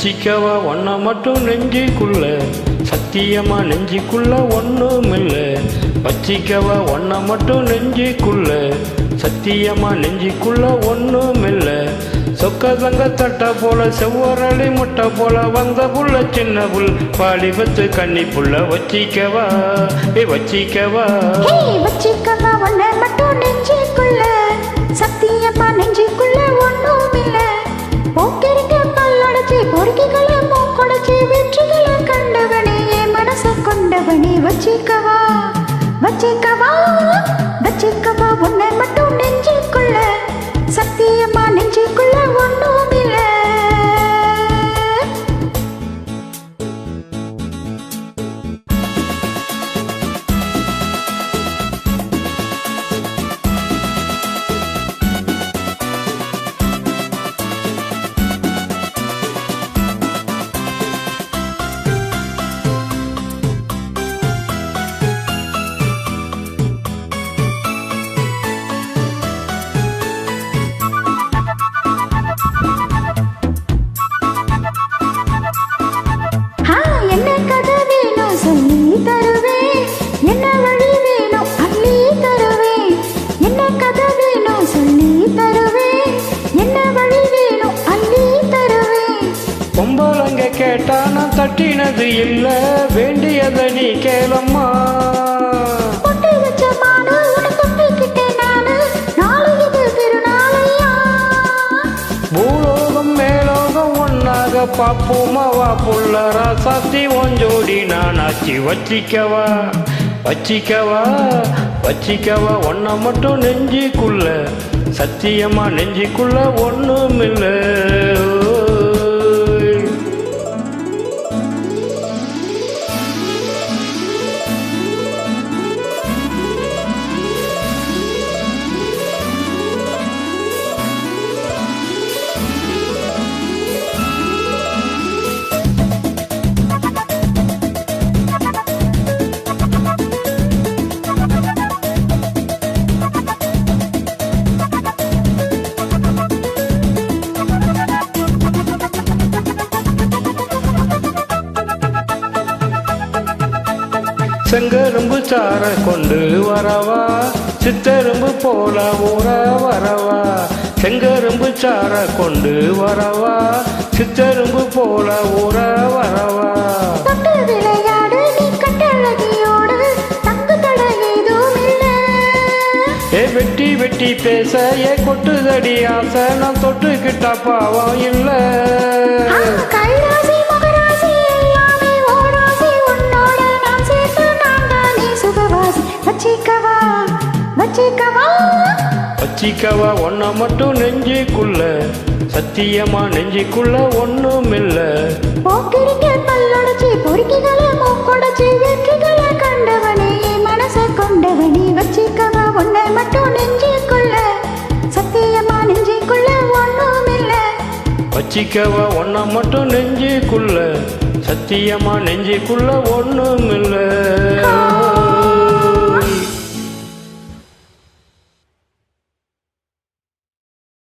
வச்சிக்கவா ஒன்ன மட்டும் நெஞ்சுக்குள்ள, சத்தியமா நெஞ்சுக்குள்ள ஒண்ணுமில்ல. வச்சிக்கவா ஒன்ன மட்டும் நெஞ்சுக்குள்ள, சத்தியமா நெஞ்சுக்குள்ள ஒண்ணுமில்ல. சொக்கதங்க தட்ட போல செவ்வரளி முட்டை போல வந்த புள்ள சின்ன புல் பாலிபத்து கன்னி புள்ள. வச்சிக்கவா வச்சிக்கவா வச்சிக்கவா ஒன்ன மட்டும் நெஞ்சுக்குள்ள, சத்தியமா நெஞ்சுக்குள்ள ஒண்ணுமில்ல. போக்கிருக்க பல்லடைச்சி பொறுக்கிகளை மூக்கொடைச்சி வெற்றிகளை கண்டவனே என் மனச கொண்டவனே. வச்சிக்கவா வச்சிக்கவா வச்சிக்கவா ஒன்ன மட்டும் நெஞ்சுக்குள்ள, சத்தியமா நெஞ்சுக்குள்ள ஒண்ணுமில்ல. என்ன கதை வேணும் சொல்லி தருவேன், என்ன வழி வேணும் அள்ளி தருவேன். என்ன கதை வேணும் சொல்லி தருவேன், என்ன வழி வேணும் அள்ளி தருவேன். பொம்பளங்க கேட்டா நான் தட்டினது இல்ல, வேண்டியதை நீ கேளம்மா. பொட்டு வச்ச மானு உன தொட்டுக்கிட்டேன் நானு, நாளை இது திருநாளையா. பூலோகம் மேலோகம் ஒன்னாக பாப்போமா வா புள்ள ராசாத்தி ஒஞ்சோடி நானாச்சி. வச்சிக்கவா வச்சிக்கவா வச்சிக்கவா ஒன்ன மட்டும் நெஞ்சுக்குள்ள, சத்தியமா நெஞ்சுக்குள்ள ஒண்ணுமில்ல. செங்கரும்பு சார கொண்டு வரவா, சித்தரும்பு போல ஊற வரவா. செங்கரும்பு சார கொண்டு வரவா, சித்தரும்பு போல ஊற வரவா. தொட்டு விளையாடு நீ கட்டழகியோடு, தங்கு தட ஏதும் இல்ல. வெட்டி வெட்டி பேச கொட்டுதடி ஆசை, நான் தொட்டுக்கிட்ட பாவம் இல்ல. கைராசி மகராசி எல்லாமே ஓராசி, உன்னோட நான் சேர்த்து நான் தானே சுகவாசி. வச்சிக்கவா வச்சிக்கவா வச்சிக்கவா ஒன்ன மட்டும் நெஞ்சுக்குள்ள, சத்தியமா நெஞ்சுக்குள்ள ஒண்ணுமில்ல. போக்கிருக்க பல்லடைச்சி பொறுக்கிகளை மூக்கொடைச்சி வெற்றிகளை கண்டவனே என் மனச கொண்டவனே. வச்சிக்கவா ஒன்ன மட்டும் நெஞ்சுக்குள்ள, சத்தியமா நெஞ்சுக்குள்ள ஒண்ணுமில்ல. வச்சிக்கவா ஒன்ன மட்டும் நெஞ்சுக்குள்ள, சத்தியமா நெஞ்சுக்குள்ள ஒண்ணுமில்ல.